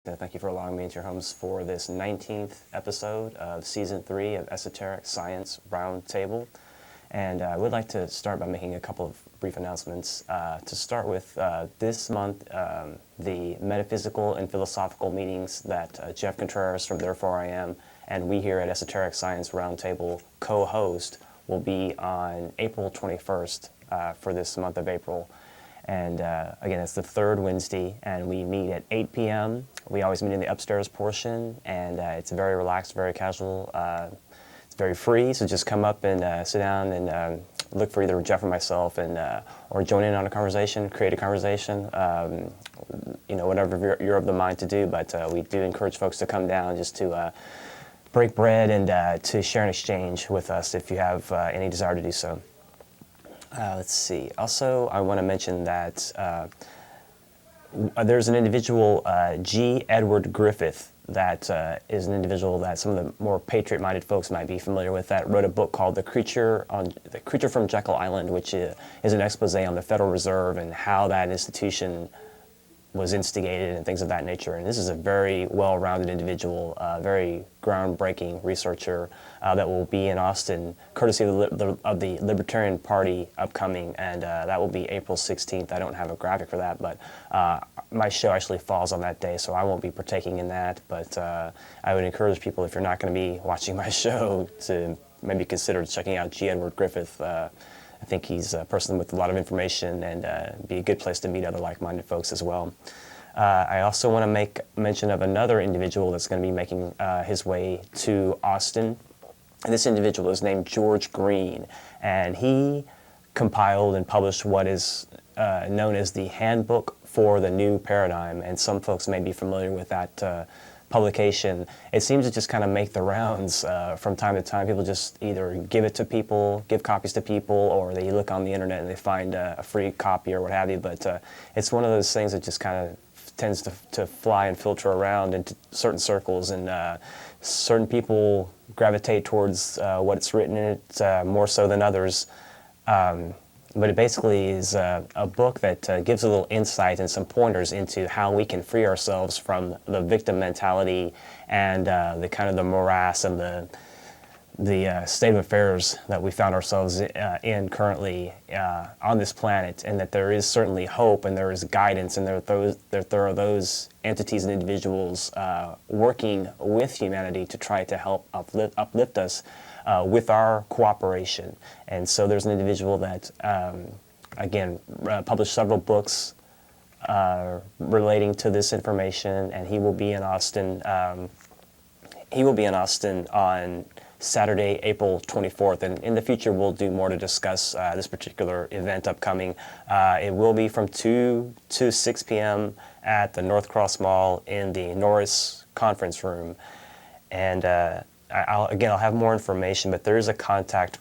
Thank you for allowing me into your homes for this 19th episode of Season 3 of Esoteric Science Roundtable. And I would like to start by making a couple of brief announcements. To start with, this month, the metaphysical and philosophical meetings that Jeff Contreras from Therefore I Am and we here at Esoteric Science Roundtable co-host will be on April 21st for this month of April. And again, it's the third Wednesday, and we meet at 8 p.m. We always meet in the upstairs portion, and it's very relaxed, very casual. It's very free, so just come up and sit down and look for either Jeff or myself, and or join in on a conversation, create a conversation. Whatever you're of the mind to do. But we do encourage folks to come down just to break bread and to share and exchange with us if you have any desire to do so. Let's see. Also, I want to mention that there's an individual, G. Edward Griffith, that is an individual that some of the more patriot-minded folks might be familiar with, that wrote a book called The Creature from Jekyll Island, which is an expose on the Federal Reserve and how that institution was instigated and things of that nature. And this is a very well-rounded individual, very groundbreaking researcher that will be in Austin, courtesy of the Libertarian Party upcoming, and that will be April 16th. I don't have a graphic for that, but my show actually falls on that day, so I won't be partaking in that. But I would encourage people, if you're not going to be watching my show, to maybe consider checking out G. Edward Griffith. I think he's a person with a lot of information and be a good place to meet other like-minded folks as well. I also want to make mention of another individual that's going to be making his way to Austin. And this individual is named George Greene, and he compiled and published what is known as the Handbook for the New Paradigm, and some folks may be familiar with that publication. It seems to just kind of make the rounds from time to time. People just either give it to people, give copies to people, or they look on the internet and they find a free copy or what have you. But it's one of those things that just kind of tends to fly and filter around into certain circles, and certain people gravitate towards what's written in it more so than others. But it basically is a book that gives a little insight and some pointers into how we can free ourselves from the victim mentality and the kind of the morass and the state of affairs that we found ourselves in currently on this planet, and that there is certainly hope and there is guidance, and there are those entities and individuals working with humanity to try to help uplift us with our cooperation. And so there's an individual that, again, published several books relating to this information, and he will be in Austin. On Saturday, April 24th, and in the future we'll do more to discuss this particular event upcoming. It will be from 2 to 6 p.m. at the North Cross Mall in the Norris Conference Room. And I'll have more information, but there is a contact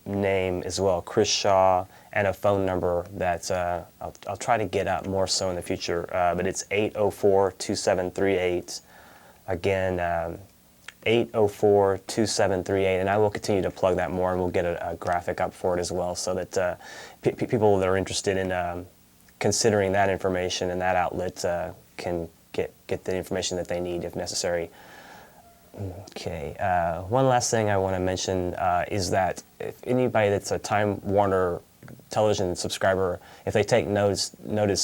name as well, Chris Shaw, and a phone number that I'll try to get out more so in the future, but it's 804-2738. Again, 804-2738, and I will continue to plug that more, and we'll get a graphic up for it as well, so that people that are interested in considering that information and that outlet can get the information that they need if necessary. Okay, one last thing I want to mention is that if anybody that's a Time Warner television subscriber, if they take notice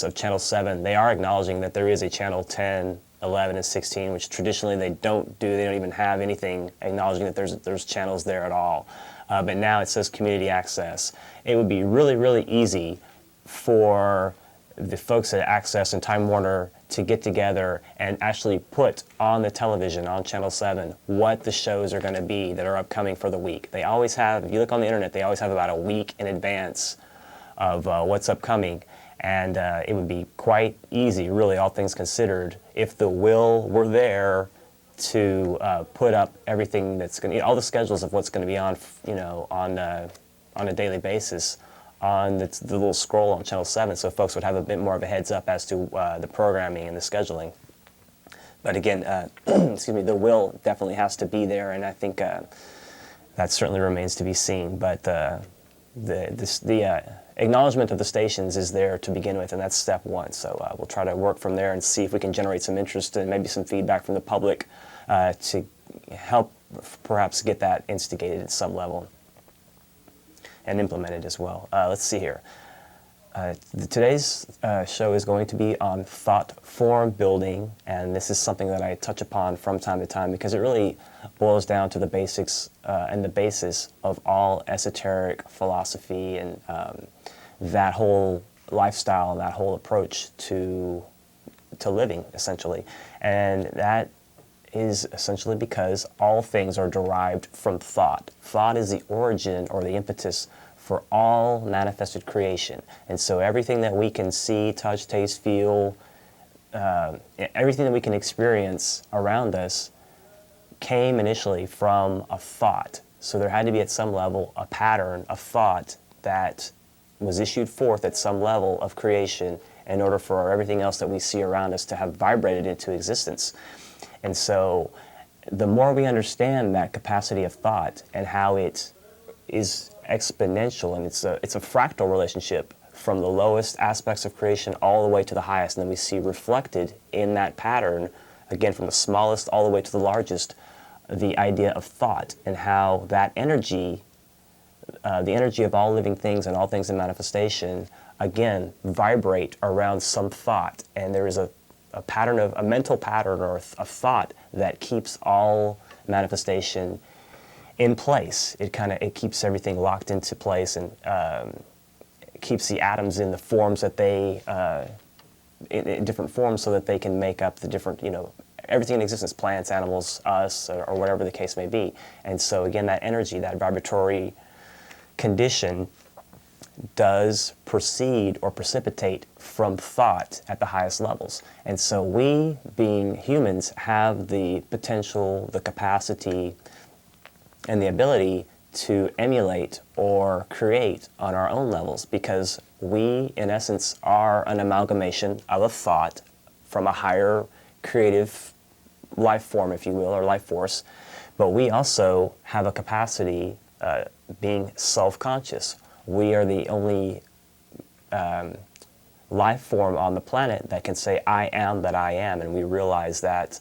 of Channel 7, they are acknowledging that there is a Channel 10, 11, and 16, which traditionally they don't do. They don't even have anything acknowledging that there's channels there at all. But now it says community access. It would be really, really easy for the folks at Access and Time Warner to get together and actually put on the television, on Channel 7, what the shows are going to be that are upcoming for the week. They always have, if you look on the internet, they always have about a week in advance of what's upcoming. And it would be quite easy, really, all things considered, if the will were there to put up everything that's going to, all the schedules of what's going to be on, on a daily basis on the little scroll on Channel 7, so folks would have a bit more of a heads up as to the programming and the scheduling. But again, excuse me, the will definitely has to be there, and I think that certainly remains to be seen. But acknowledgement of the stations is there to begin with, and that's step one. So we'll try to work from there and see if we can generate some interest and maybe some feedback from the public to help perhaps get that instigated at some level and implemented as well. Let's see here. Today's show is going to be on thought form building, and this is something that I touch upon from time to time because it really boils down to the basics and the basis of all esoteric philosophy and that whole lifestyle, that whole approach to living, essentially. And that is essentially because all things are derived from thought. Thought is the origin or the impetus for all manifested creation. And so everything that we can see, touch, taste, feel, everything that we can experience around us came initially from a thought. So there had to be at some level a pattern, a thought that was issued forth at some level of creation in order for everything else that we see around us to have vibrated into existence. And so the more we understand that capacity of thought and how it is exponential, and it's a fractal relationship from the lowest aspects of creation all the way to the highest, and then we see reflected in that pattern, again from the smallest all the way to the largest, the idea of thought and how that energy, the energy of all living things and all things in manifestation, again vibrate around some thought, and there is a pattern of a mental pattern or a thought that keeps all manifestation in place. It keeps everything locked into place and keeps the atoms in the forms that they in different forms so that they can make up the different, everything in existence, plants, animals, us, or whatever the case may be. And so again, that energy, that vibratory condition does proceed or precipitate from thought at the highest levels. And so we, being humans, have the potential, the capacity, and the ability to emulate or create on our own levels, because we, in essence, are an amalgamation of a thought from a higher creative life form, if you will, or life force. But we also have a capacity, being self-conscious. We are the only life form on the planet that can say, I am that I am, and we realize that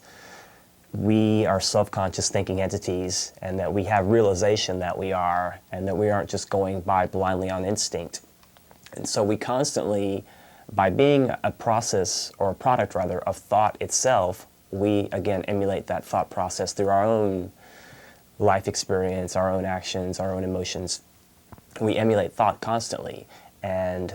we are self-conscious thinking entities, and that we have realization that we are, and that we aren't just going by blindly on instinct. And so we constantly, by being a process, or a product rather, of thought itself, we again emulate that thought process through our own life experience, our own actions, our own emotions. We emulate thought constantly. And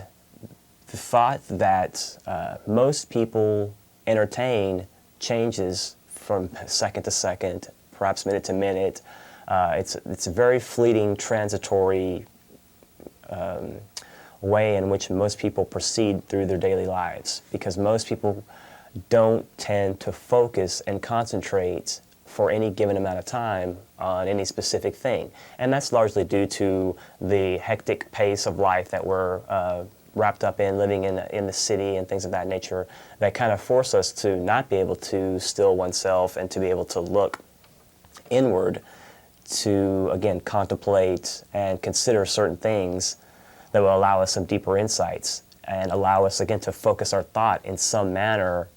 the thought that most people entertain changes from second to second, perhaps minute to minute. It's a very fleeting, transitory way in which most people proceed through their daily lives, because most people don't tend to focus and concentrate for any given amount of time on any specific thing. And that's largely due to the hectic pace of life that we're wrapped up in, living in the city and things of that nature, that kind of force us to not be able to still oneself and to be able to look inward to, again, contemplate and consider certain things that will allow us some deeper insights and allow us, again, to focus our thought in some manner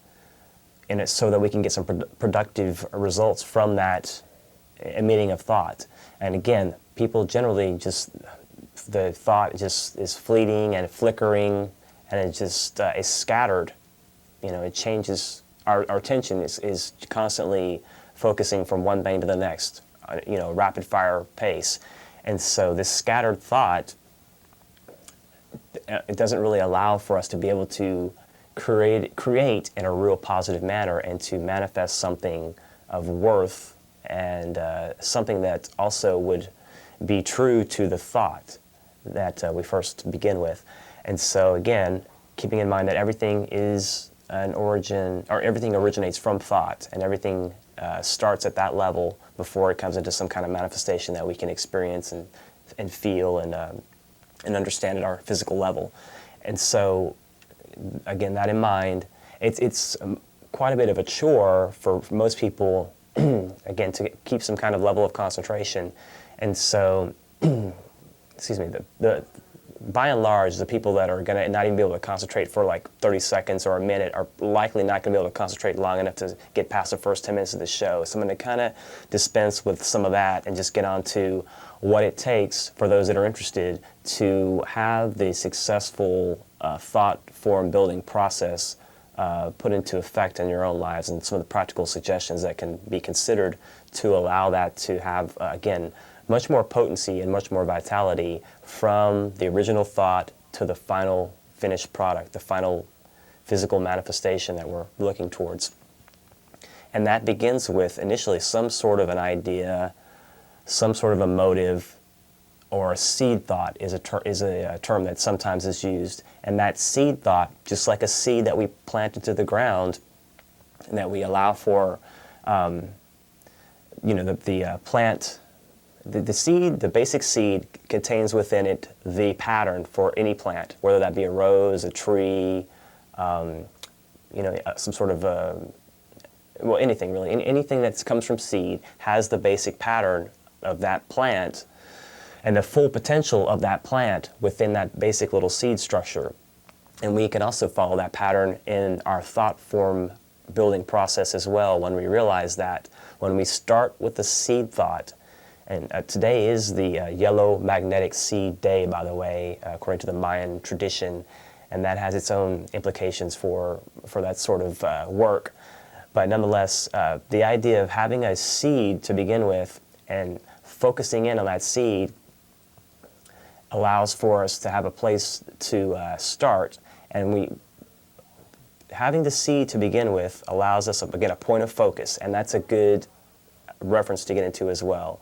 in it so that we can get some productive results from that emitting of thought. And again, people generally just, the thought just is fleeting and flickering, and it just is scattered. It changes. Our attention is constantly focusing from one thing to the next, rapid fire pace. And so this scattered thought, it doesn't really allow for us to be able to create in a real positive manner and to manifest something of worth and something that also would be true to the thought that we first begin with. And so again, keeping in mind that everything is an origin, or everything originates from thought, and everything starts at that level before it comes into some kind of manifestation that we can experience and feel and understand at our physical level. And so again, that in mind, it's quite a bit of a chore for most people, again, to keep some kind of level of concentration. And so, excuse me, by and large, the people that are going to not even be able to concentrate for like 30 seconds or a minute are likely not going to be able to concentrate long enough to get past the first 10 minutes of the show. So I'm going to kind of dispense with some of that and just get on to what it takes for those that are interested to have the successful thought form building process put into effect in your own lives, and some of the practical suggestions that can be considered to allow that to have, again, much more potency and much more vitality from the original thought to the final finished product, the final physical manifestation that we're looking towards. And that begins with initially some sort of an idea, some sort of a motive, or a seed thought is a term that sometimes is used. And that seed thought, just like a seed that we plant into the ground, and that we allow for, the plant. The seed, the basic seed, contains within it the pattern for any plant, whether that be a rose, a tree, some sort of anything really. Anything that comes from seed has the basic pattern of that plant and the full potential of that plant within that basic little seed structure. And we can also follow that pattern in our thought form building process as well, when we realize that when we start with the seed thought. And today is the yellow magnetic seed day, by the way, according to the Mayan tradition, and that has its own implications for that sort of work. But nonetheless, the idea of having a seed to begin with and focusing in on that seed allows for us to have a place to start, and having the seed to begin with allows us, again, a point of focus, and that's a good reference to get into as well.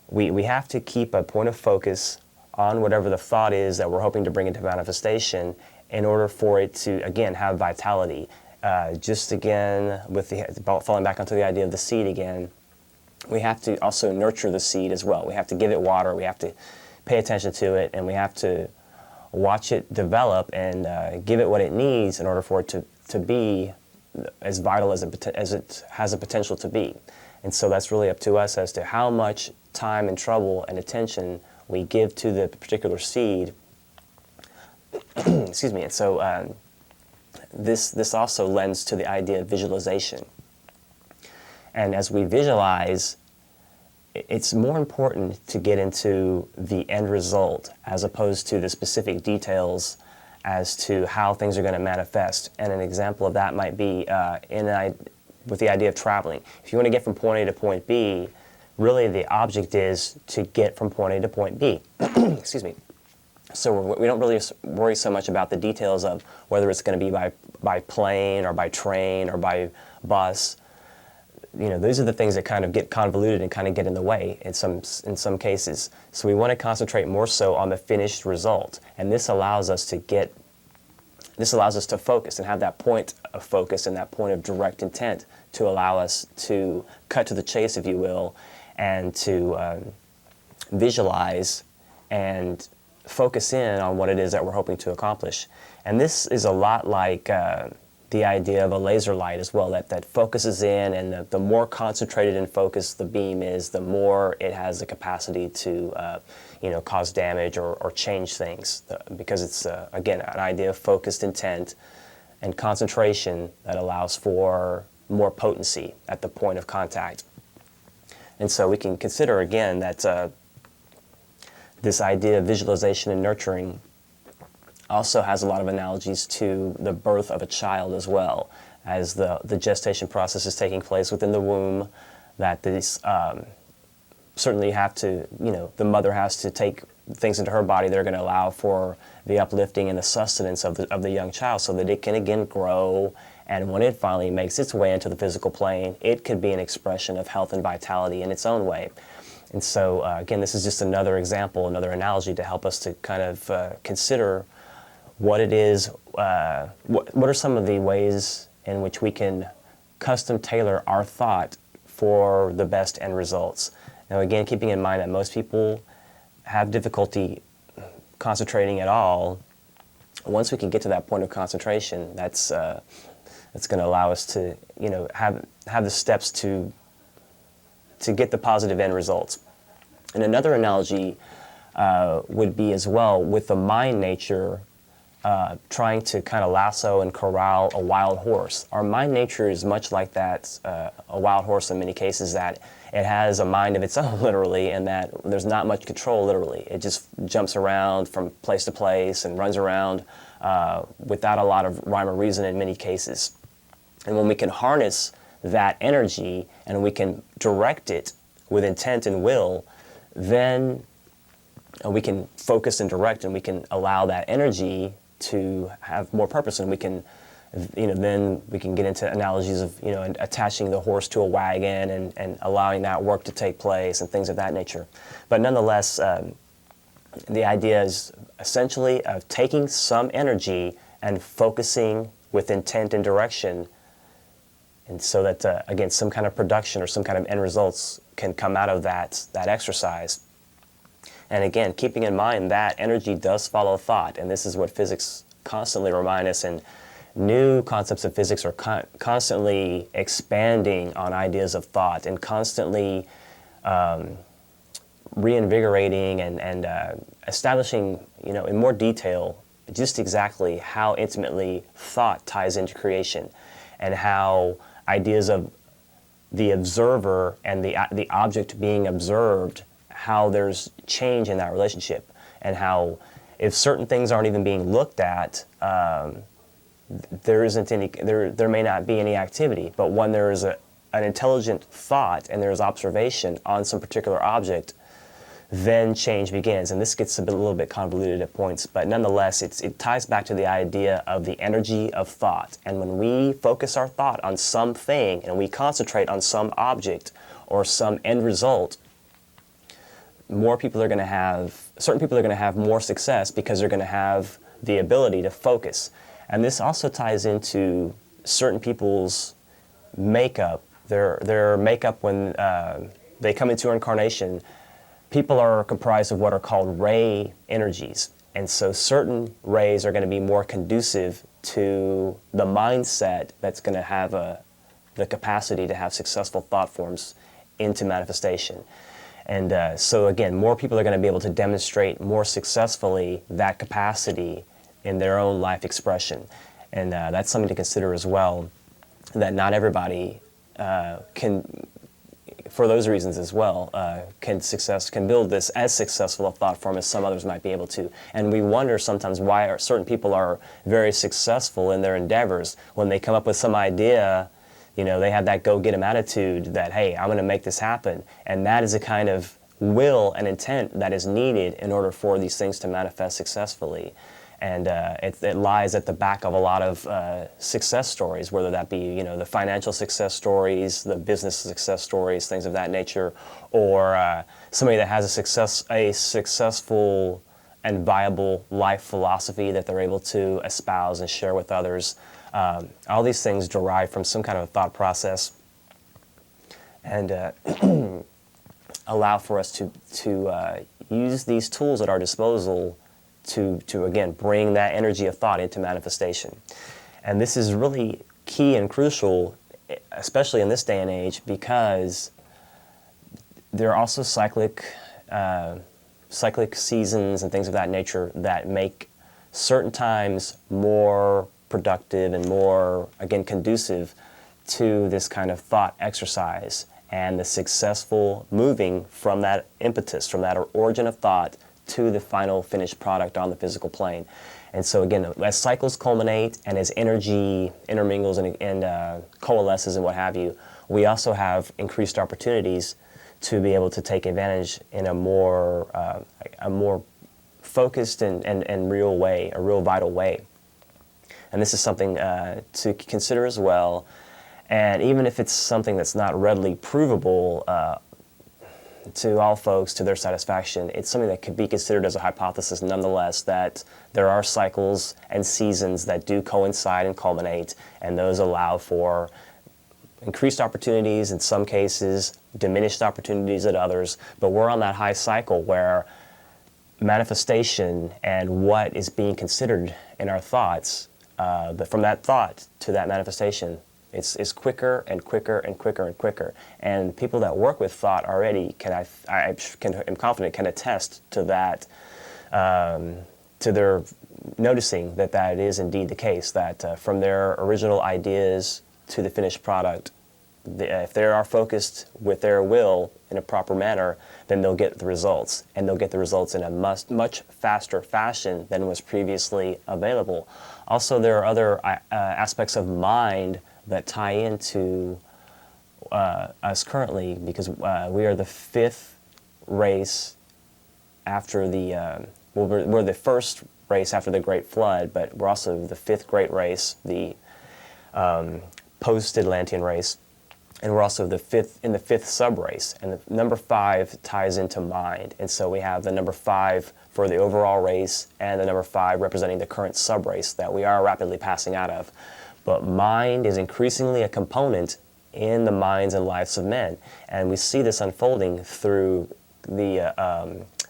We have to keep a point of focus on whatever the thought is that we're hoping to bring into manifestation in order for it to, again, have vitality. Just again, falling back onto the idea of the seed again, we have to also nurture the seed as well. We have to give it water, we have to pay attention to it, and we have to watch it develop and give it what it needs in order for it to be as vital as it has a potential to be. And so that's really up to us as to how much time and trouble and attention we give to the particular seed. Excuse me. And so this also lends to the idea of visualization. And as we visualize, it's more important to get into the end result as opposed to the specific details as to how things are going to manifest. And an example of that might be with the idea of traveling. If you want to get from point A to point B, really the object is to get from point A to point B. Excuse me. So we don't really worry so much about the details of whether it's going to be by plane or by train or by bus. Those are the things that kind of get convoluted and kind of get in the way in some cases. So we want to concentrate more so on the finished result, and this allows us to focus and have that point of focus and that point of direct intent to allow us to cut to the chase, if you will, and to visualize and focus in on what it is that we're hoping to accomplish. And this is a lot like the idea of a laser light as well, that focuses in, and the more concentrated and focused the beam is, the more it has the capacity to cause damage or change things, because it's, again, an idea of focused intent and concentration that allows for more potency at the point of contact. And so we can consider, again, that this idea of visualization and nurturing also has a lot of analogies to the birth of a child as well, as the gestation process is taking place within the womb, that this certainly have to, the mother has to take things into her body that are going to allow for the uplifting and the sustenance of the young child so that it can again grow, and when it finally makes its way into the physical plane, it could be an expression of health and vitality in its own way. And so again, this is just another example, another analogy to help us to kind of consider what it is, what are some of the ways in which we can custom tailor our thought for the best end results. Now again, keeping in mind that most people have difficulty concentrating at all. Once we can get to that point of concentration, that's going to allow us to, have the steps to get the positive end results. And another analogy would be as well with the mind nature trying to kind of lasso and corral a wild horse. Our mind nature is much like that, a wild horse in many cases, that it has a mind of its own, literally, and that there's not much control, literally. It just jumps around from place to place and runs around without a lot of rhyme or reason in many cases. And when we can harness that energy and we can direct it with intent and will, then we can focus and direct, and we can allow that energy to have more purpose, and we can, then we can get into analogies of, attaching the horse to a wagon and allowing that work to take place and things of that nature. But nonetheless, the idea is essentially of taking some energy and focusing with intent and direction, and so that, again, some kind of production or some kind of end results can come out of that exercise. And again, keeping in mind that energy does follow thought, and this is what physics constantly remind us, and new concepts of physics are constantly expanding on ideas of thought and constantly reinvigorating and establishing, in more detail, just exactly how intimately thought ties into creation, and how ideas of the observer and the object being observed, how there's change in that relationship, and how if certain things aren't even being looked at, there may not be any activity. But when there is an intelligent thought and there's observation on some particular object, then change begins. And this gets a little bit convoluted at points, but nonetheless, it ties back to the idea of the energy of thought. And when we focus our thought on something and we concentrate on some object or some end result, certain people are going to have more success because they're going to have the ability to focus. And this also ties into certain people's makeup, their makeup when they come into incarnation. People are comprised of what are called ray energies. And so certain rays are going to be more conducive to the mindset that's going to have the capacity to have successful thought forms into manifestation. And so again, more people are going to be able to demonstrate more successfully that capacity in their own life expression. And that's something to consider as well, that not everybody can, for those reasons as well, can build this as successful a thought form as some others might be able to. And we wonder sometimes why certain people are very successful in their endeavors. When they come up with some idea, they have that go-get-'em attitude that, hey, I'm going to make this happen. And that is a kind of will and intent that is needed in order for these things to manifest successfully. And it lies at the back of a lot of success stories, whether that be, the financial success stories, the business success stories, things of that nature, or somebody that has a successful and viable life philosophy that they're able to espouse and share with others. All these things derive from some kind of a thought process, and allow for us to use these tools at our disposal to again bring that energy of thought into manifestation. And this is really key and crucial, especially in this day and age, because there are also cyclic seasons and things of that nature that make certain times more productive and more, again, conducive to this kind of thought exercise and the successful moving from that impetus, from that origin of thought to the final finished product on the physical plane. And so again, as cycles culminate and as energy intermingles and coalesces and what have you, we also have increased opportunities to be able to take advantage in a more focused and real way, a real vital way. And this is something to consider as well. And even if it's something that's not readily provable to all folks to their satisfaction, it's something that could be considered as a hypothesis nonetheless, that there are cycles and seasons that do coincide and culminate, and those allow for increased opportunities in some cases, diminished opportunities at others, but we're on that high cycle where manifestation and what is being considered in our thoughts, from that thought to that manifestation, It's quicker and quicker and quicker and quicker. And people that work with thought already I'm confident can attest to that, to their noticing that is indeed the case, that from their original ideas to the finished product, if they are focused with their will in a proper manner, then they'll get the results, and they'll get the results in a much faster fashion than was previously available. Also, there are other aspects of mind that tie into us currently, because we are the fifth race after the we're the first race after the Great Flood, but we're also the fifth great race, the post-Atlantean race. And we're also the fifth sub-race, and the number 5 ties into mind. And so we have the number 5 for the overall race, and the number 5 representing the current sub-race that we are rapidly passing out of. But mind is increasingly a component in the minds and lives of men, and we see this unfolding through the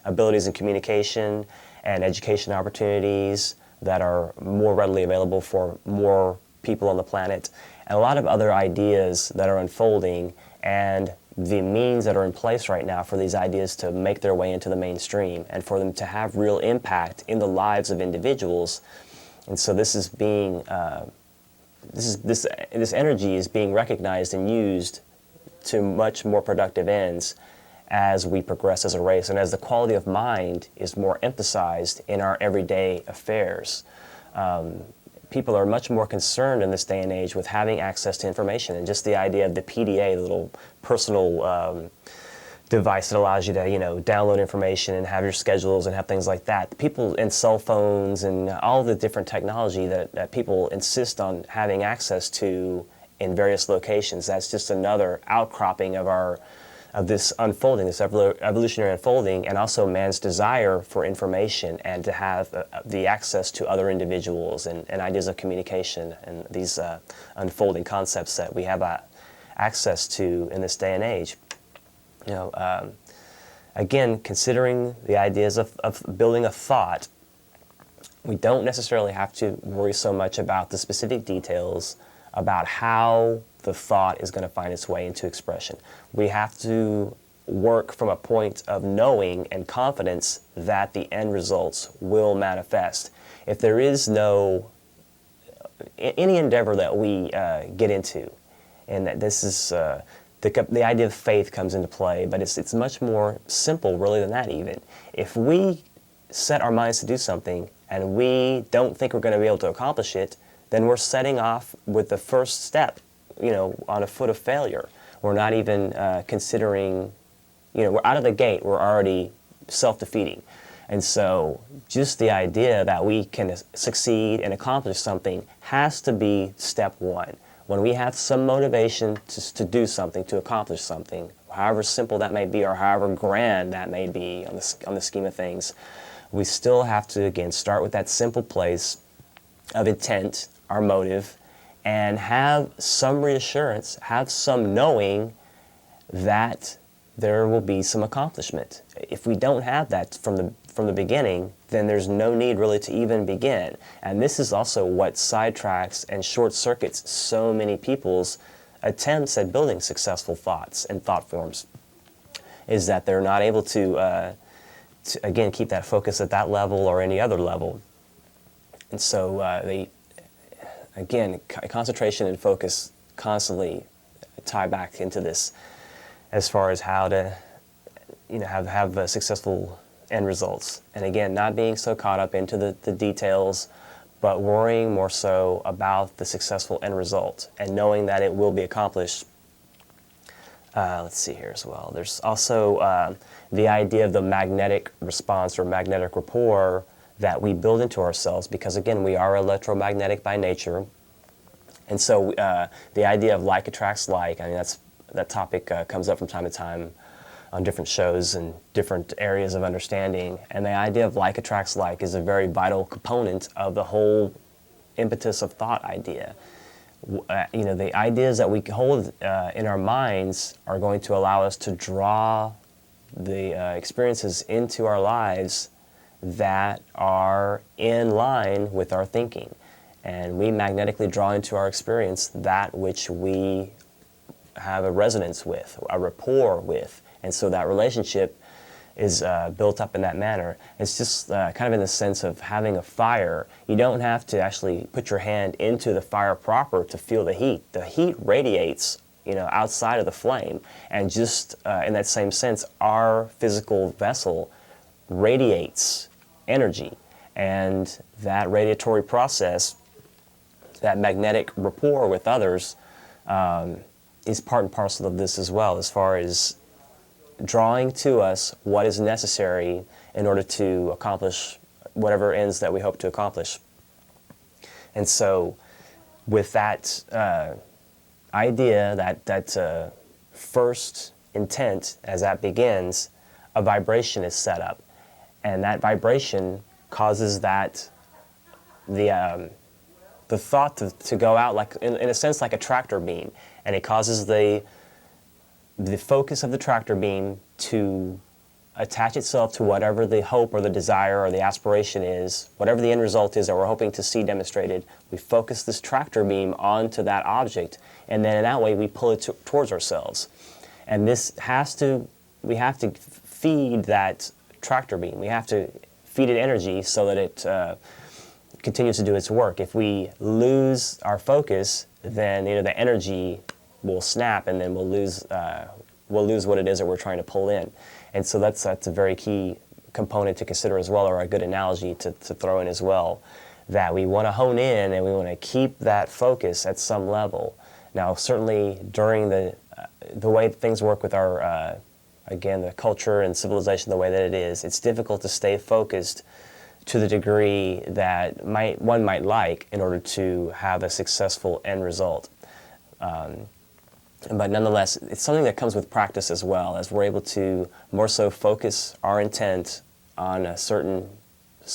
abilities in communication and education opportunities that are more readily available for more people on the planet, and a lot of other ideas that are unfolding, and the means that are in place right now for these ideas to make their way into the mainstream and for them to have real impact in the lives of individuals. And so this is being this energy is being recognized and used to much more productive ends as we progress as a race, and as the quality of mind is more emphasized in our everyday affairs. People are much more concerned in this day and age with having access to information, and just the idea of the PDA, the little personal device that allows you to, download information and have your schedules and have things like that. People in cell phones and all the different technology that people insist on having access to in various locations. That's just another outcropping of this unfolding, this evolutionary unfolding, and also man's desire for information and to have the access to other individuals and ideas of communication and these unfolding concepts that we have access to in this day and age. Again, considering the ideas of building a thought, we don't necessarily have to worry so much about the specific details about how the thought is going to find its way into expression. We have to work from a point of knowing and confidence that the end results will manifest. If there is any endeavor that we get into, and that this is the idea of faith comes into play, but it's much more simple really than that even. If we set our minds to do something and we don't think we're going to be able to accomplish it, then we're setting off with the first step, on a foot of failure. We're not even considering, we're out of the gate, we're already self-defeating. And so just the idea that we can succeed and accomplish something has to be step one. When we have some motivation to do something, to accomplish something, however simple that may be or however grand that may be on the scheme of things, we still have to, again, start with that simple place of intent, our motive, and have some reassurance, have some knowing that there will be some accomplishment. If we don't have that from the beginning, then there's no need really to even begin. And this is also what sidetracks and short circuits so many people's attempts at building successful thoughts and thought forms, is that they're not able to again, keep that focus at that level or any other level. And so again, concentration and focus constantly tie back into this as far as how to, have successful end results. And again, not being so caught up into the details, but worrying more so about the successful end result and knowing that it will be accomplished. Let's see here as well. There's also the idea of the magnetic response or magnetic rapport that we build into ourselves, because again, we are electromagnetic by nature. And so the idea of like attracts like, that topic comes up from time to time on different shows and different areas of understanding. And the idea of like attracts like is a very vital component of the whole impetus of thought idea. The ideas that we hold in our minds are going to allow us to draw the experiences into our lives that are in line with our thinking. and we magnetically draw into our experience that which we have a resonance with, a rapport with, and so that relationship is built up in that manner. It's just kind of in the sense of having a fire. You don't have to actually put your hand into the fire proper to feel the heat. The heat radiates, outside of the flame, and just in that same sense, our physical vessel radiates energy, and that radiatory process, that magnetic rapport with others, is part and parcel of this as well, as far as drawing to us what is necessary in order to accomplish whatever ends that we hope to accomplish. And so with that idea, that first intent, as that begins, a vibration is set up. And that vibration causes that the thought to go out, like in a sense like a tractor beam, and it causes the focus of the tractor beam to attach itself to whatever the hope or the desire or the aspiration is, whatever the end result is that we're hoping to see demonstrated. We focus this tractor beam onto that object, and then in that way we pull it towards ourselves. And we have to feed that tractor beam. We have to feed it energy so that it continues to do its work. If we lose our focus, then the energy will snap, and then we'll lose what it is that we're trying to pull in. And so that's a very key component to consider as well, or a good analogy to throw in as well, that we want to hone in and we want to keep that focus at some level. Now, certainly during the way things work with our, again, the culture and civilization the way that it is, it's difficult to stay focused to the degree that one might like in order to have a successful end result. But nonetheless, it's something that comes with practice as well, as we're able to more so focus our intent on a certain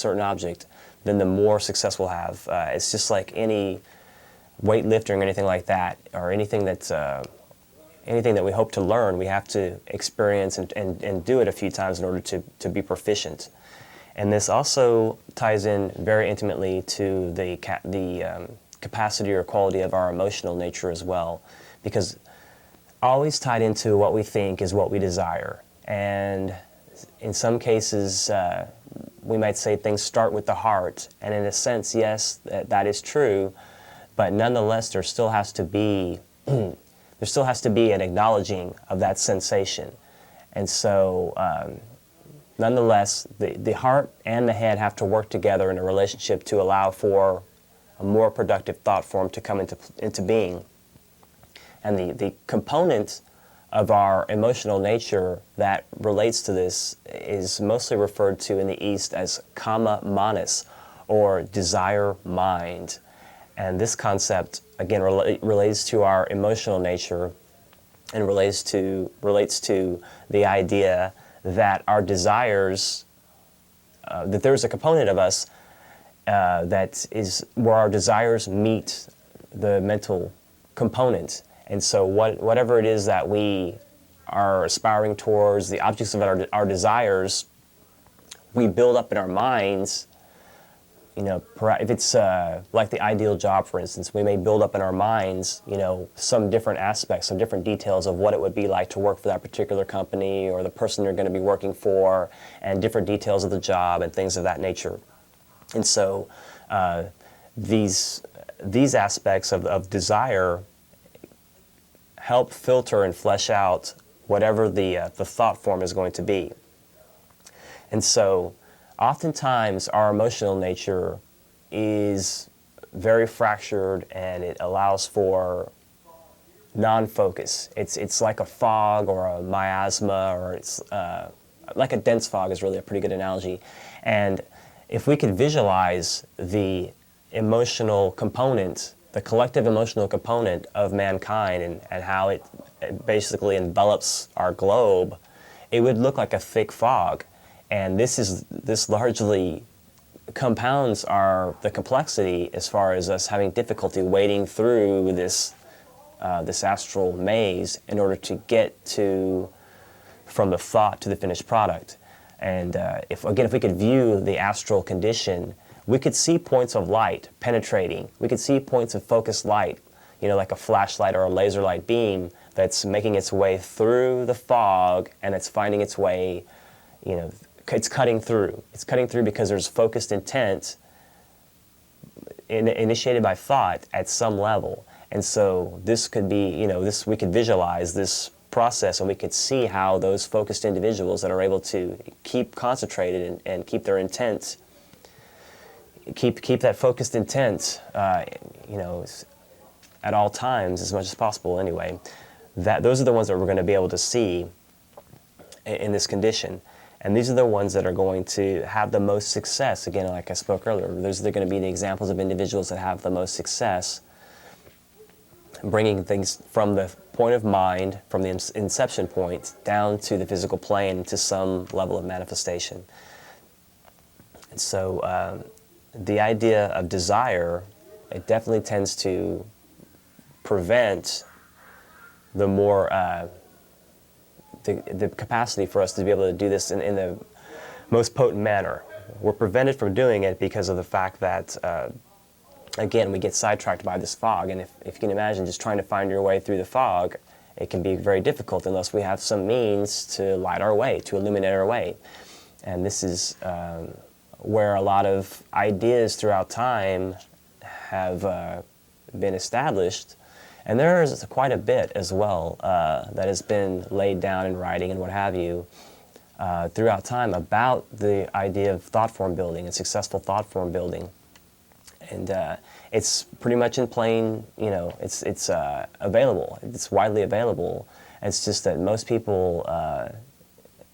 object, then the more success we'll have. It's just like any weightlifting or anything like that, or anything that we hope to learn, we have to experience and do it a few times in order to be proficient. And this also ties in very intimately to the capacity or quality of our emotional nature as well, because always tied into what we think is what we desire. And in some cases, we might say things start with the heart, and in a sense, yes, that is true, but nonetheless, there still has to be an acknowledging of that sensation. And so, nonetheless, the heart and the head have to work together in a relationship to allow for a more productive thought form to come into being. And the component of our emotional nature that relates to this is mostly referred to in the East as kama manas, or desire mind. And this concept, again, relates to our emotional nature and relates to the idea that our desires, that there's a component of us that is where our desires meet the mental component. And so whatever it is that we are aspiring towards, the objects of our desires, we build up in our minds. If it's like the ideal job, for instance, we may build up in our minds, some different aspects, some different details of what it would be like to work for that particular company or the person you're going to be working for, and different details of the job and things of that nature. And so these aspects of desire help filter and flesh out whatever the thought form is going to be. And so oftentimes our emotional nature is very fractured, and it allows for non-focus. It's like a fog or a miasma, or it's like a dense fog is really a pretty good analogy. And if we could visualize the emotional component, the collective emotional component of mankind, and how it basically envelops our globe, it would look like a thick fog. And this largely compounds the complexity as far as us having difficulty wading through this astral maze in order to get from the thought to the finished product. And if we could view the astral condition we could see points of light penetrating. We could see points of focused light, like a flashlight or a laser light beam that's making its way through the fog, and it's finding its way, it's cutting through. It's cutting through because there's focused intent initiated by thought at some level. And so this could be, we could visualize this process, and we could see how those focused individuals that are able to keep concentrated and keep their intent, keep that focused intent, at all times as much as possible anyway, those are the ones that we're going to be able to see in this condition. And these are the ones that are going to have the most success. Again, like I spoke earlier, those are going to be the examples of individuals that have the most success bringing things from the point of mind, from the inception point, down to the physical plane, to some level of manifestation. And so the idea of desire, it definitely tends to prevent the more the capacity for us to be able to do this in the most potent manner. We're prevented from doing it because of the fact that again, we get sidetracked by this fog, and if you can imagine just trying to find your way through the fog, it can be very difficult unless we have some means to light our way, to illuminate our way. And this is where a lot of ideas throughout time have been established. And there is quite a bit as well that has been laid down in writing and what have you throughout time about the idea of thought form building and successful thought form building. And it's pretty much in plain, it's available. It's widely available. It's just that most people,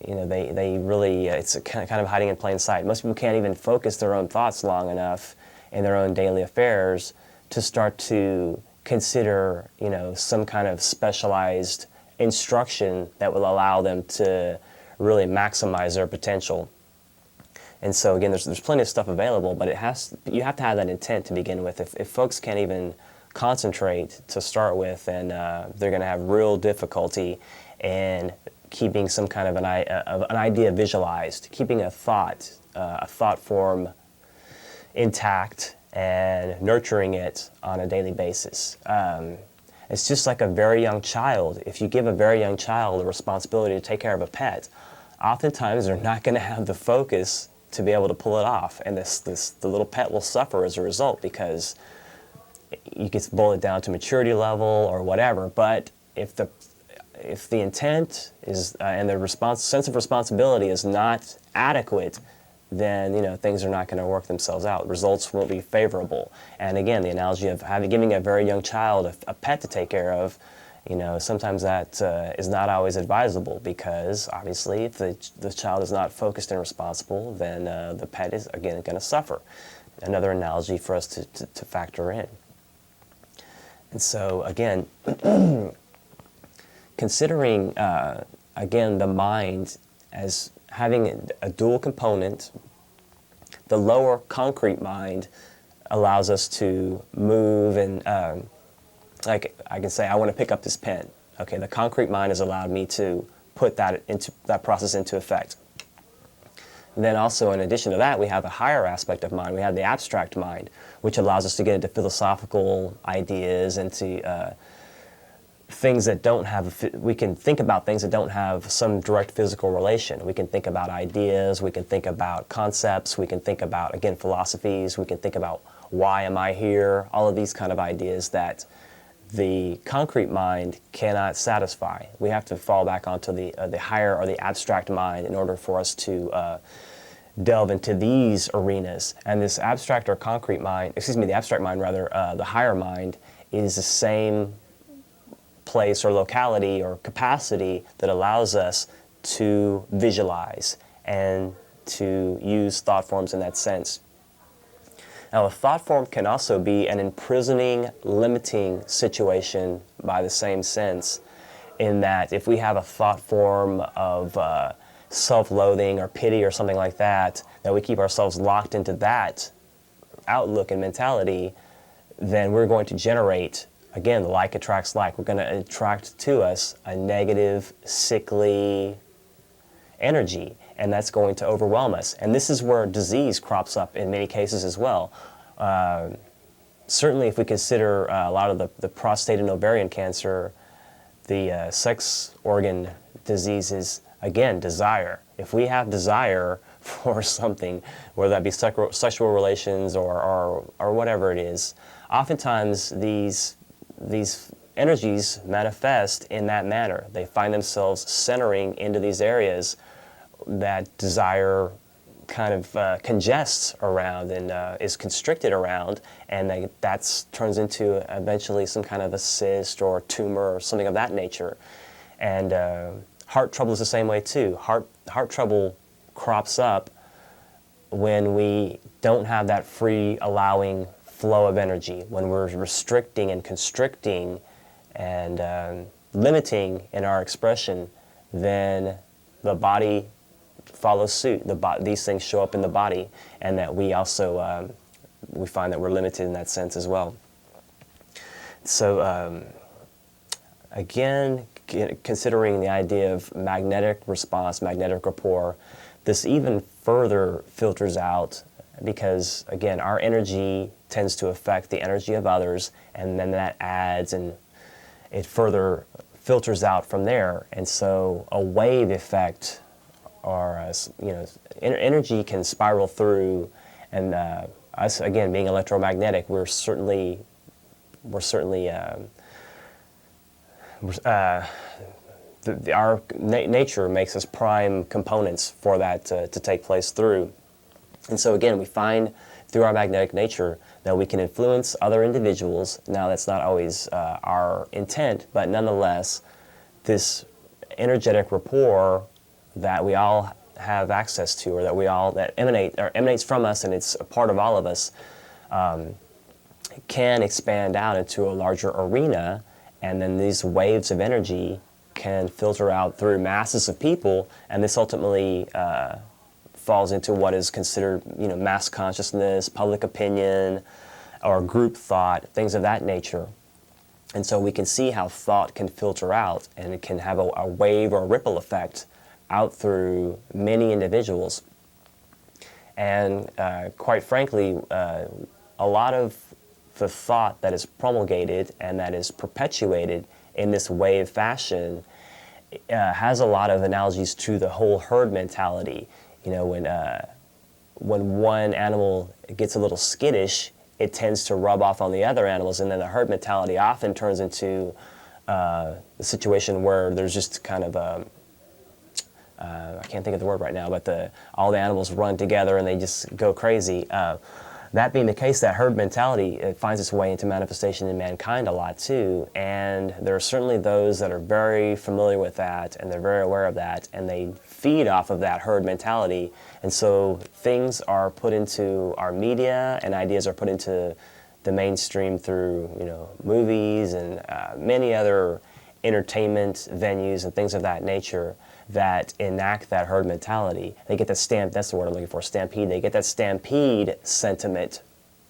they really, it's kind of hiding in plain sight. Most people can't even focus their own thoughts long enough in their own daily affairs to start to consider, some kind of specialized instruction that will allow them to really maximize their potential. And so again, there's plenty of stuff available, but you have to have that intent to begin with. If folks can't even concentrate to start with, then they're going to have real difficulty in keeping some kind of an idea visualized, keeping a thought form intact and nurturing it on a daily basis. It's just like a very young child. If you give a very young child the responsibility to take care of a pet, oftentimes they're not going to have the focus to be able to pull it off, and the little pet will suffer as a result, because you can boil it down to maturity level or whatever. But if the intent is and the sense of responsibility is not adequate, then things are not going to work themselves out. Results won't be favorable. And again, the analogy of giving a very young child a pet to take care of, sometimes that is not always advisable, because obviously if the child is not focused and responsible, then the pet is again going to suffer. Another analogy for us to factor in. And so again, considering again the mind as having a dual component, the lower concrete mind allows us to move and like I can say, I want to pick up this pen. Okay, the concrete mind has allowed me to put that process into effect. And then also, in addition to that, we have a higher aspect of mind. We have the abstract mind, which allows us to get into philosophical ideas and to things that don't have, we can think about things that don't have some direct physical relation. We can think about ideas, we can think about concepts, we can think about, again, philosophies, we can think about why am I here, all of these kind of ideas that the concrete mind cannot satisfy. We have to fall back onto the higher or the abstract mind in order for us to delve into these arenas. And this abstract or concrete mind, the abstract mind rather, the higher mind is the same place or locality or capacity that allows us to visualize and to use thought forms in that sense. Now, a thought form can also be an imprisoning, limiting situation by the same sense, in that if we have a thought form of self-loathing or pity or something like that, that we keep ourselves locked into that outlook and mentality, then we're going to generate, again, like attracts like. We're going to attract to us a negative, sickly energy. and that's going to overwhelm us. And this is where disease crops up in many cases as well. Certainly if we consider a lot of the prostate and ovarian cancer, the sex organ diseases, again, desire. If we have desire for something, whether that be sexual relations or whatever it is, oftentimes these energies manifest in that manner. They find themselves centering into these areas that desire kind of congests around and is constricted around, and that turns into eventually some kind of a cyst or tumor or something of that nature. And heart trouble is the same way too. Heart trouble crops up when we don't have that free allowing flow of energy, when we're restricting and constricting and limiting in our expression, then the body follows suit. These things show up in the body, and that we also we find that we're limited in that sense as well. So again, considering the idea of magnetic response, magnetic rapport, this even further filters out, because again, our energy tends to affect the energy of others, and then that adds and it further filters out from there. And so a wave effect, or energy can spiral through, and us again being electromagnetic, our nature makes us prime components for that to take place through. And so again, we find through our magnetic nature that we can influence other individuals. Now that's not always our intent, but nonetheless, this energetic rapport that we all have access to, or that emanates from us, and it's a part of all of us, can expand out into a larger arena, and then these waves of energy can filter out through masses of people, and this ultimately falls into what is considered, mass consciousness, public opinion, or group thought, things of that nature. And so we can see how thought can filter out, and it can have a wave or a ripple effect out through many individuals. And quite frankly, a lot of the thought that is promulgated and that is perpetuated in this wave fashion has a lot of analogies to the whole herd mentality. When one animal gets a little skittish, it tends to rub off on the other animals, and then the herd mentality often turns into a situation where there's just kind of I can't think of the word right now, but all the animals run together and they just go crazy. That being the case, that herd mentality, it finds its way into manifestation in mankind a lot too, and there are certainly those that are very familiar with that, and they're very aware of that, and they feed off of that herd mentality. And so things are put into our media, and ideas are put into the mainstream through movies and many other entertainment venues and things of that nature that enact that herd mentality. They get that that's the word I'm looking for, stampede. They get that stampede sentiment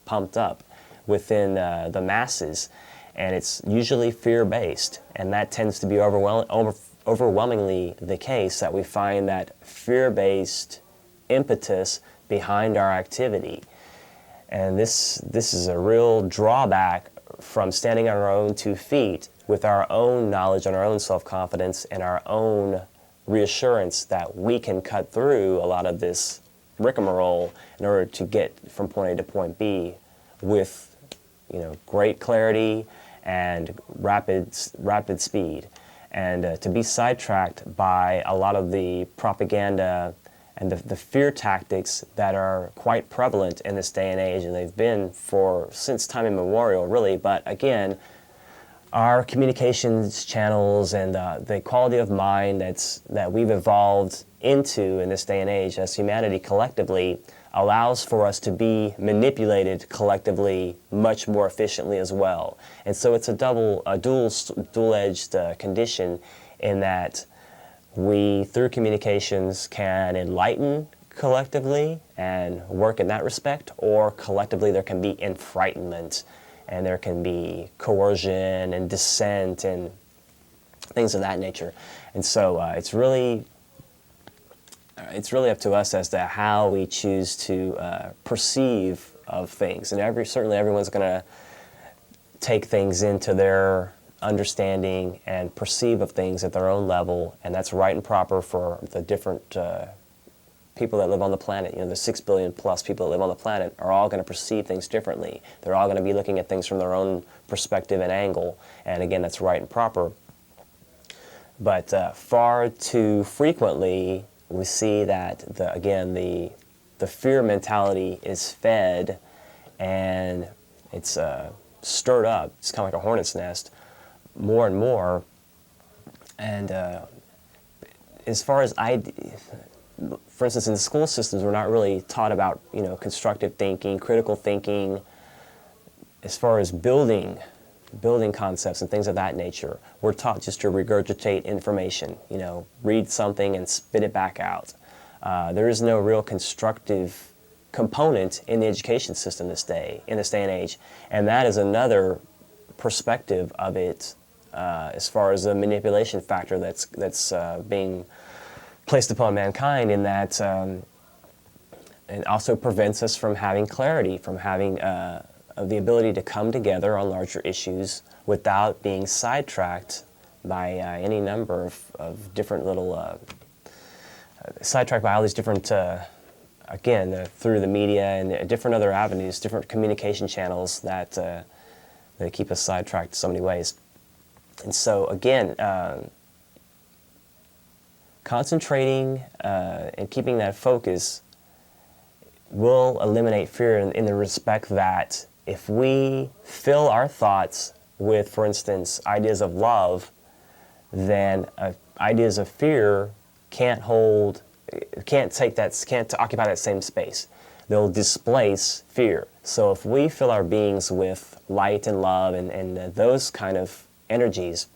pumped up within the masses, and it's usually fear-based, and that tends to be overwhelmingly the case, that we find that fear-based impetus behind our activity. And this is a real drawback from standing on our own 2 feet with our own knowledge and our own self-confidence and our own reassurance that we can cut through a lot of this rigmarole in order to get from point A to point B with great clarity and rapid speed. And to be sidetracked by a lot of the propaganda and the fear tactics that are quite prevalent in this day and age, and they've been since time immemorial, really. But again, our communications channels and the quality of mind that we've evolved into in this day and age as humanity collectively allows for us to be manipulated collectively much more efficiently as well. And so it's a dual-edged condition, in that we, through communications, can enlighten collectively and work in that respect, or collectively there can be enfrightenment, and there can be coercion and dissent and things of that nature. And so it's really it's really up to us as to how we choose to perceive of things. And certainly everyone's going to take things into their understanding and perceive of things at their own level, and that's right and proper for the different people that live on the planet. You know, the 6 billion plus people that live on the planet are all going to perceive things differently. They're all going to be looking at things from their own perspective and angle, and again, that's right and proper. But far too frequently, we see that, the fear mentality is fed, and it's stirred up. It's kind of like a hornet's nest, more and more. And as far as for instance, in the school systems, we're not really taught about, constructive thinking, critical thinking, as far as building concepts and things of that nature. We're taught just to regurgitate information, read something and spit it back out. There is no real constructive component in the education system in this day and age, and that is another perspective of it, as far as the manipulation factor that's being placed upon mankind, in that it also prevents us from having clarity, from having the ability to come together on larger issues without being sidetracked by any number of different little sidetracked by all these different through the media and different other avenues, different communication channels that keep us sidetracked in so many ways. And so again, concentrating and keeping that focus will eliminate fear in the respect that if we fill our thoughts with, for instance, ideas of love, then ideas of fear can't occupy that same space. They'll displace fear. So if we fill our beings with light and love and those kind of energies,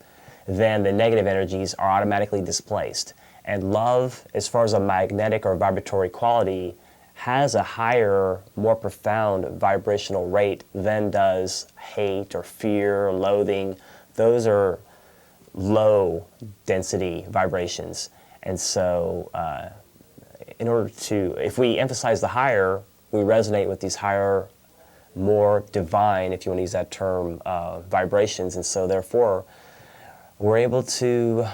then the negative energies are automatically displaced. And love, as far as a magnetic or vibratory quality, has a higher, more profound vibrational rate than does hate or fear or loathing. Those are low density vibrations. And so if we emphasize the higher, we resonate with these higher, more divine, if you want to use that term, vibrations. And so therefore, we're able to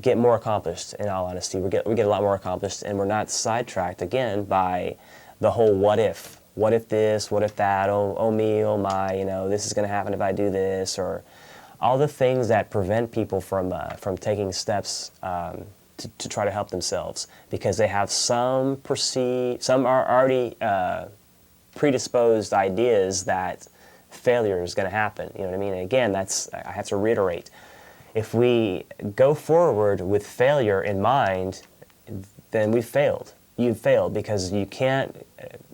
get more accomplished, in all honesty. We get a lot more accomplished, and we're not sidetracked, again, by the whole what if. What if this, what if that, oh me, oh my, this is going to happen if I do this, or all the things that prevent people from taking steps to try to help themselves, because they have some are already predisposed ideas that failure is going to happen. You know what I mean? And again, I have to reiterate, if we go forward with failure in mind, then we've failed. You've failed, because you can't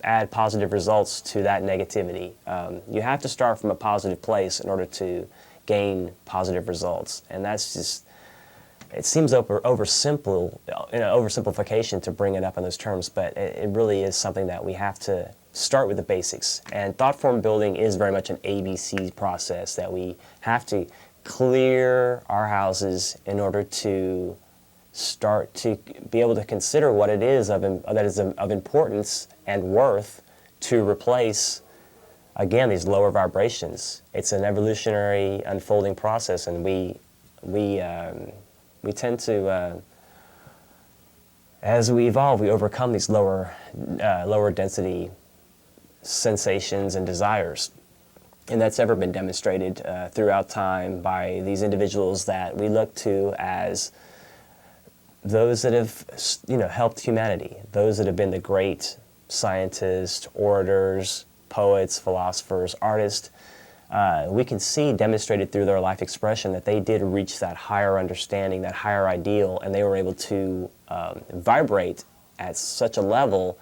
add positive results to that negativity. You have to start from a positive place in order to gain positive results, and that's just, it seems oversimplification to bring it up in those terms, but it really is something that we have to start with the basics. And thought form building is very much an ABC process that we have to clear our houses in order to start to be able to consider what it is that is of importance and worth to replace, again, these lower vibrations. It's an evolutionary unfolding process, and we tend to, as we evolve, we overcome these lower density sensations and desires. And that's ever been demonstrated throughout time by these individuals that we look to as those that have, helped humanity, those that have been the great scientists, orators, poets, philosophers, artists. We can see demonstrated through their life expression that they did reach that higher understanding, that higher ideal, and they were able to vibrate at such a level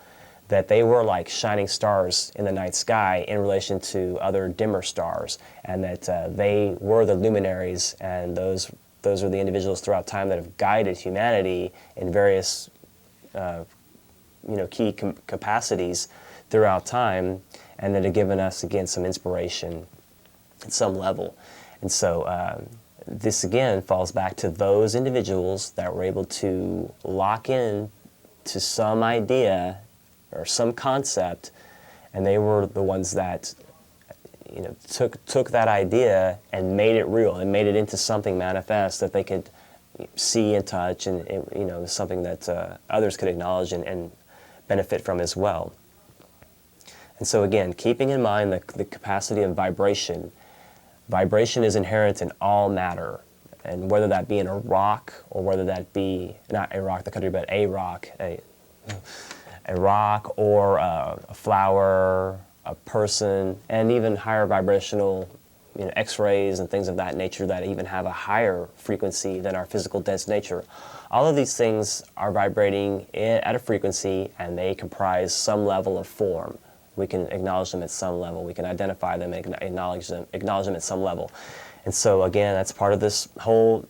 that they were like shining stars in the night sky in relation to other dimmer stars, and that they were the luminaries, and those are the individuals throughout time that have guided humanity in various key capacities throughout time, and that have given us, again, some inspiration at some level. And so this, again, falls back to those individuals that were able to lock in to some idea or some concept, and they were the ones that took that idea and made it real and made it into something manifest that they could see and touch, and something that others could acknowledge and benefit from as well. And so again, keeping in mind the capacity of vibration. Vibration is inherent in all matter, and whether that be in a rock, or whether that be not a rock, the country, but a rock, a rock, or a flower, a person, and even higher vibrational, X-rays and things of that nature that even have a higher frequency than our physical dense nature. All of these things are vibrating at a frequency, and they comprise some level of form. We can acknowledge them at some level. We can identify them and acknowledge them at some level. And so again, that's part of this whole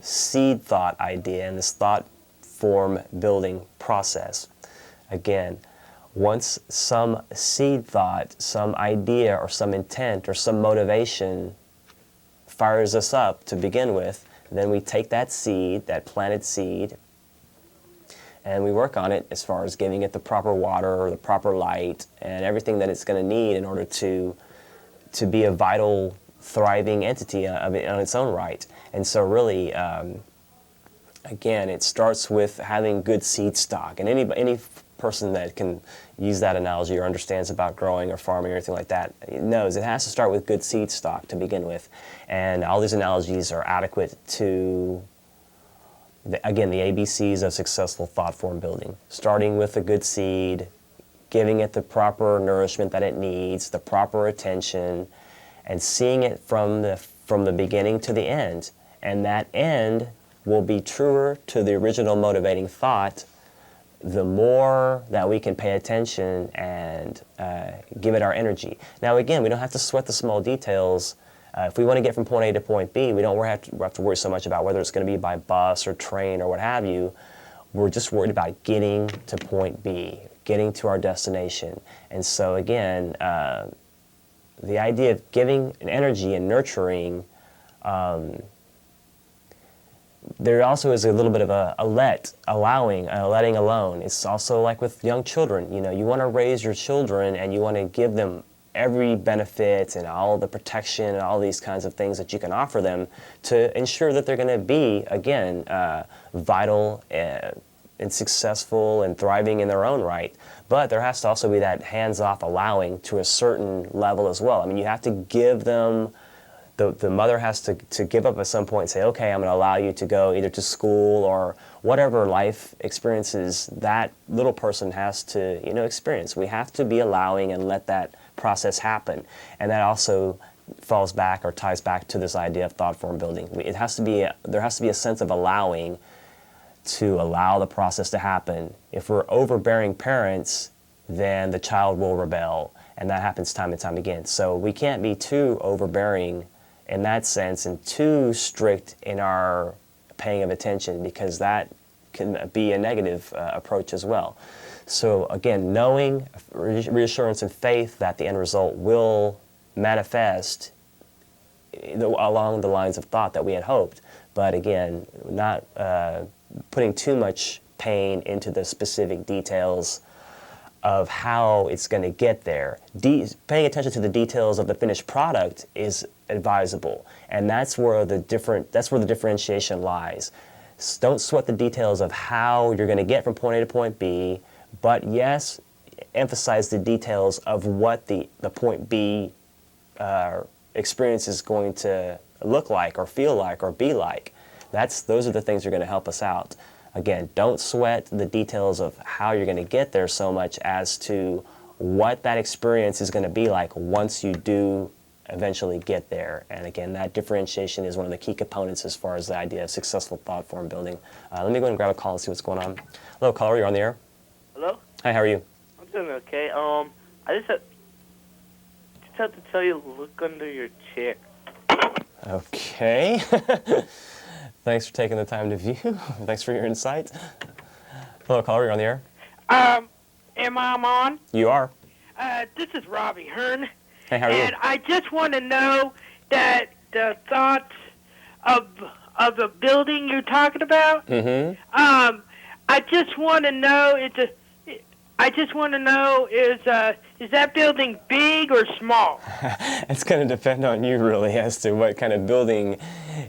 seed thought idea and this thought form building process. Again, once some seed thought, some idea or some intent or some motivation fires us up to begin with, then we take that seed, that planted seed, and we work on it as far as giving it the proper water or the proper light and everything that it's going to need in order to be a vital, thriving entity on its own right. And so really, again, it starts with having good seed stock. And any person that can use that analogy or understands about growing or farming or anything like that knows it has to start with good seed stock to begin with. And all these analogies are adequate to, again, the ABCs of successful thought form building. Starting with a good seed, giving it the proper nourishment that it needs, the proper attention, and seeing it from the beginning to the end. And that end will be truer to the original motivating thought the more that we can pay attention and give it our energy. Now again, we don't have to sweat the small details. If we want to get from point A to point B, we don't have to worry so much about whether it's going to be by bus or train or what have you. We're just worried about getting to point B, getting to our destination. And so again, the idea of giving an energy and nurturing, there also is a little bit of a letting alone. It's also like with young children. You want to raise your children and you want to give them every benefit and all the protection and all these kinds of things that you can offer them to ensure that they're going to be, again, vital and successful and thriving in their own right. But there has to also be that hands-off allowing to a certain level as well. I mean, you have to give them, the mother has to give up at some point and say, okay, I'm going to allow you to go either to school or whatever life experiences that little person has to, experience. We have to be allowing and let that process happen. And that also falls back or ties back to this idea of thought form building. There has to be a sense of allowing to allow the process to happen. If we're overbearing parents, then the child will rebel, and that happens time and time again. So we can't be too overbearing in that sense and too strict in our paying of attention, because that can be a negative approach as well. So again, knowing, reassurance and faith that the end result will manifest along the lines of thought that we had hoped, but again, not putting too much pain into the specific details of how it's going to get there. Paying attention to the details of the finished product is advisable, and that's where the differentiation lies. Don't sweat the details of how you're going to get from point A to point B, but yes, emphasize the details of what the point B experience is going to look like or feel like or be like. Those are the things that are going to help us out. Again, don't sweat the details of how you're going to get there so much as to what that experience is going to be like once you do eventually get there. And again, that differentiation is one of the key components as far as the idea of successful thought form building. Let me go ahead and grab a call and see what's going on. Hello, caller, you're on the air. Hello? Hi, how are you? I'm doing okay. I just have to tell you, look under your chair. Okay. Thanks for taking the time to view. Thanks for your insight. Hello, caller, you're on the air. Am I on? You are. This is Robbie Hearn. Hey, how are you? And I just want to know that the thoughts of the building you're talking about, I just want to know. I just want to know is that building big or small? It's going to depend on you, really, as to what kind of building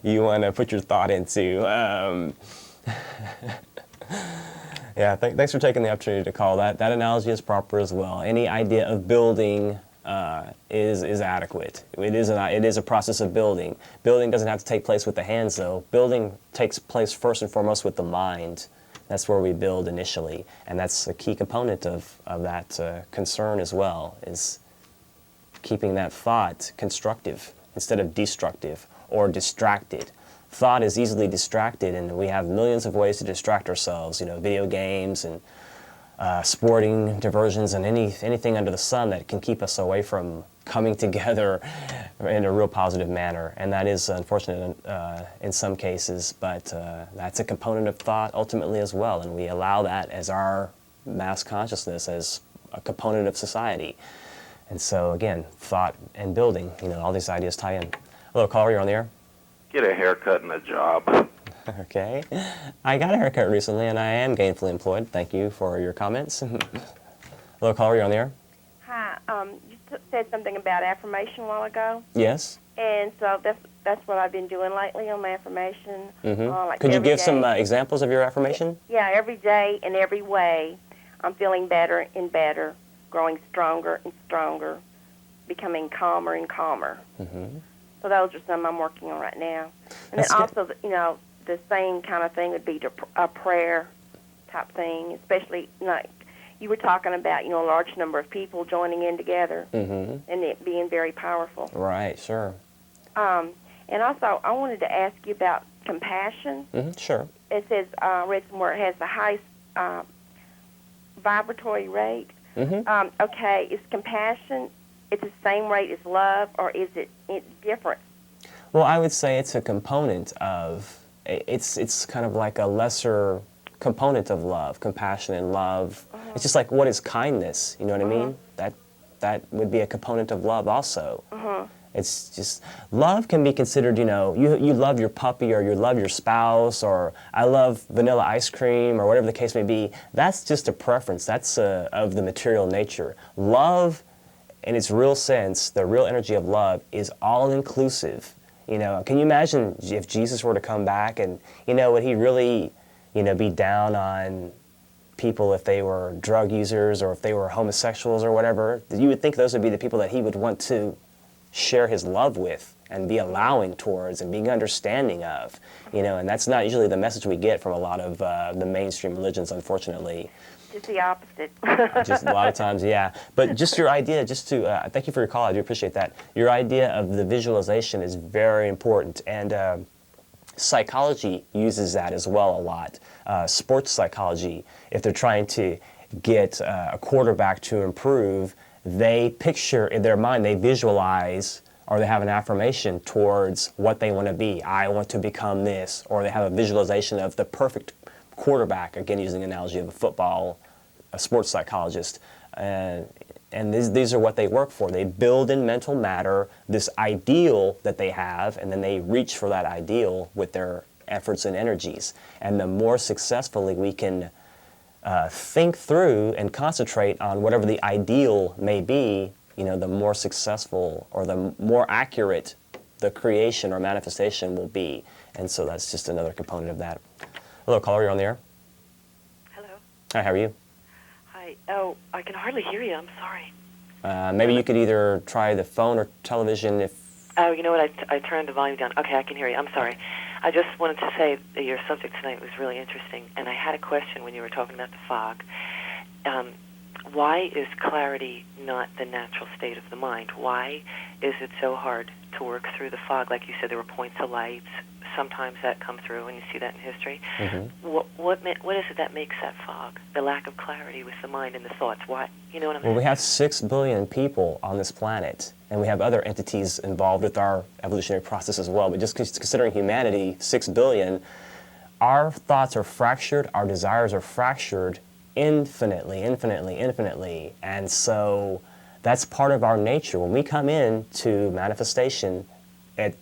you want to put your thought into. Yeah, thanks for taking the opportunity to call. That analogy is proper as well. Any idea of building is adequate. It is a process of building. Building doesn't have to take place with the hands, though. Building takes place first and foremost with the mind. That's where we build initially, and that's a key component of that concern as well, is keeping that thought constructive instead of destructive or distracted. Thought is easily distracted, and we have millions of ways to distract ourselves, video games and sporting diversions and anything under the sun that can keep us away from coming together in a real positive manner. And that is unfortunate in some cases, but that's a component of thought ultimately as well, and we allow that as our mass consciousness, as a component of society. And so again, thought and building, all these ideas tie in. Hello, caller, you're on the air. Get a haircut and a job. Okay. I got a haircut recently, and I am gainfully employed. Thank you for your comments. Hello, caller, you're on the air. Hi. You said something about affirmation a while ago, Yes. and so that's what I've been doing lately on my affirmation. Like Could you every give some day. examples of your affirmation? Yeah, every day in every way, I'm feeling better and better, growing stronger and stronger, becoming calmer and calmer. So those are some I'm working on right now. And That's then good. also, the same kind of thing would be a prayer type thing, especially like you were talking about, a large number of people joining in together and it being very powerful. Right, sure. And also, I wanted to ask you about compassion. Sure. It says, read somewhere, it has the highest vibratory rate. Okay, is compassion, it's the same rate as love, or is it different? Well, I would say it's a component of, it's kind of like a lesser component of love, compassion and love. It's just like, what is kindness? You know what I mean? That would be a component of love also. It's just, love can be considered, you love your puppy, or you love your spouse, or I love vanilla ice cream, or whatever the case may be. That's just a preference. That's of the material nature. Love, in its real sense, the real energy of love is all-inclusive. Can you imagine if Jesus were to come back and, would he really, be down on people if they were drug users or if they were homosexuals or whatever? You would think those would be the people that he would want to share his love with and be allowing towards and being understanding of, and that's not usually the message we get from a lot of the mainstream religions, unfortunately. Just the opposite. Just a lot of times, yeah. But just your idea, thank you for your call, I do appreciate that. Your idea of the visualization is very important, and psychology uses that as well a lot. Sports psychology, if they're trying to get a quarterback to improve, they picture in their mind, they visualize, or they have an affirmation towards what they want to be. I want to become this, or they have a visualization of the perfect quarterback, again using the analogy of a sports psychologist, and these are what they work for. They build in mental matter this ideal that they have, and then they reach for that ideal with their efforts and energies. And the more successfully we can think through and concentrate on whatever the ideal may be, the more successful or the more accurate the creation or manifestation will be. And so that's just another component of that. Hello, caller, you're on the air. Hello. Hi, how are you? Hi. Oh, I can hardly hear you. I'm sorry. Maybe you could either try the phone or television if... Oh, you know what? I turned the volume down. Okay, I can hear you. I'm sorry. I just wanted to say that your subject tonight was really interesting, and I had a question when you were talking about the fog. Why is clarity not the natural state of the mind? Why is it so hard to work through the fog? Like you said, there were points of lights. Sometimes that comes through, and you see that in history. What is it that makes that fog? The lack of clarity with the mind and the thoughts. Why? You know what I'm saying? Well, we have 6 billion people on this planet, and we have other entities involved with our evolutionary process as well. But just considering humanity, 6 billion, our thoughts are fractured, our desires are fractured infinitely. And so that's part of our nature. When we come into manifestation,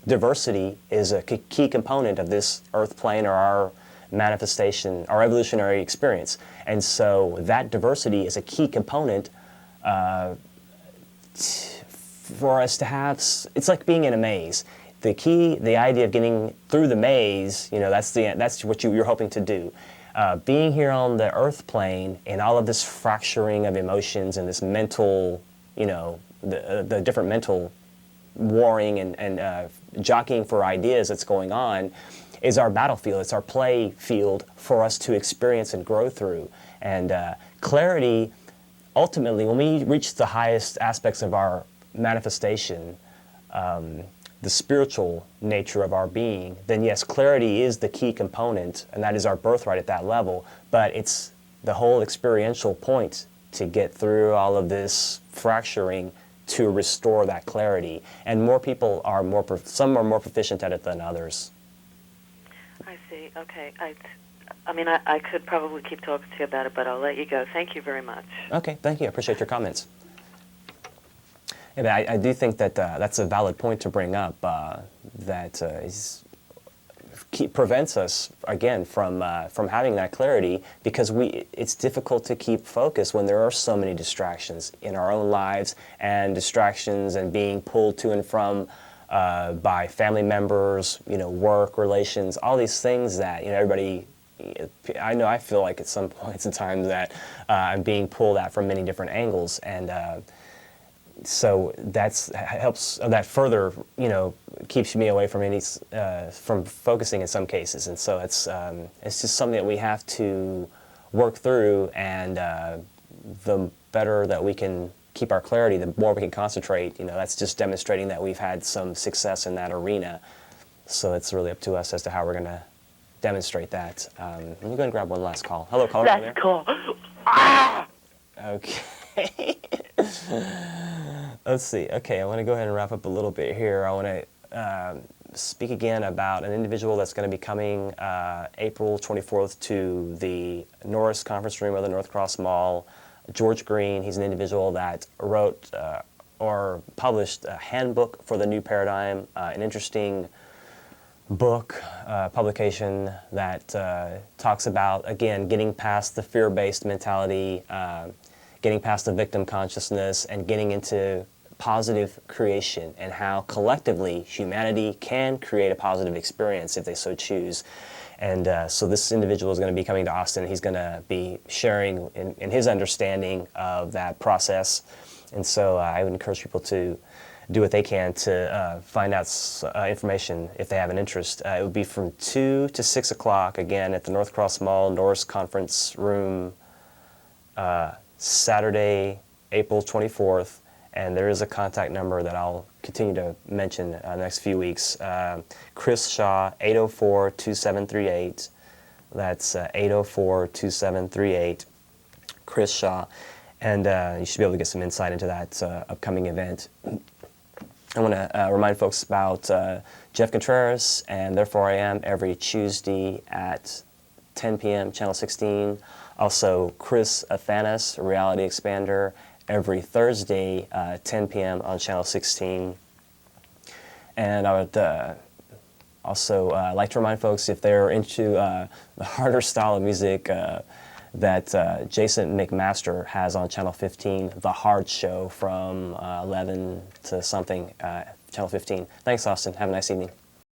diversity is a key component of this earth plane or our manifestation, our evolutionary experience. And so that diversity is a key component for us to have. It's like being in a maze. The idea of getting through the maze, that's what you're hoping to do. Being here on the earth plane and all of this fracturing of emotions and this mental, the different mental warring and jockeying for ideas that's going on is our battlefield. It's our play field for us to experience and grow through. And clarity, ultimately, when we reach the highest aspects of our manifestation, the spiritual nature of our being, then yes, clarity is the key component, and that is our birthright at that level. But it's the whole experiential point to get through all of this fracturing to restore that clarity. And more people are some are more proficient at it than others. I see. Okay. I could probably keep talking to you about it, but I'll let you go. Thank you very much. Okay, thank you. I appreciate your comments. Yeah, but I do think that that's a valid point to bring up, that prevents us, again, from having that clarity, because it's difficult to keep focus when there are so many distractions in our own lives, and distractions and being pulled to and from by family members, work relations, all these things that, everybody, I know I feel like at some points in time that I'm being pulled at from many different angles, and so that further, keeps me away from from focusing in some cases, and so it's just something that we have to work through, and the better that we can keep our clarity, the more we can concentrate. That's just demonstrating that we've had some success in that arena. So it's really up to us as to how we're going to demonstrate that. Let me go ahead and grab one last call. Hello, caller. Last call. Ah! Okay. Let's see. Okay, I want to go ahead and wrap up a little bit here. I want to speak again about an individual that's going to be coming April 24th to the Norris Conference Room of the North Cross Mall. George Greene, he's an individual that wrote or published a Handbook for the New Paradigm, an interesting book, publication that talks about, again, getting past the fear-based mentality, getting past the victim consciousness, and getting into positive creation, and how collectively humanity can create a positive experience if they so choose. And so this individual is going to be coming to Austin. He's going to be sharing in his understanding of that process. And so I would encourage people to do what they can to find out information if they have an interest. It would be from 2 to 6 o'clock, again, at the North Cross Mall, Norris Conference Room, Saturday, April 24th. And there is a contact number that I'll continue to mention the next few weeks. Chris Shaw, 804-2738. That's 804-2738. Chris Shaw. And you should be able to get some insight into that upcoming event. I want to remind folks about Jeff Contreras and Therefore I Am every Tuesday at 10 p.m., Channel 16. Also, Chris Athanas, Reality Expander, every Thursday, 10 p.m. on Channel 16. And I would also like to remind folks, if they're into the harder style of music, that Jason McMaster has on Channel 15, The Hard Show from 11 to something, Channel 15. Thanks, Austin. Have a nice evening.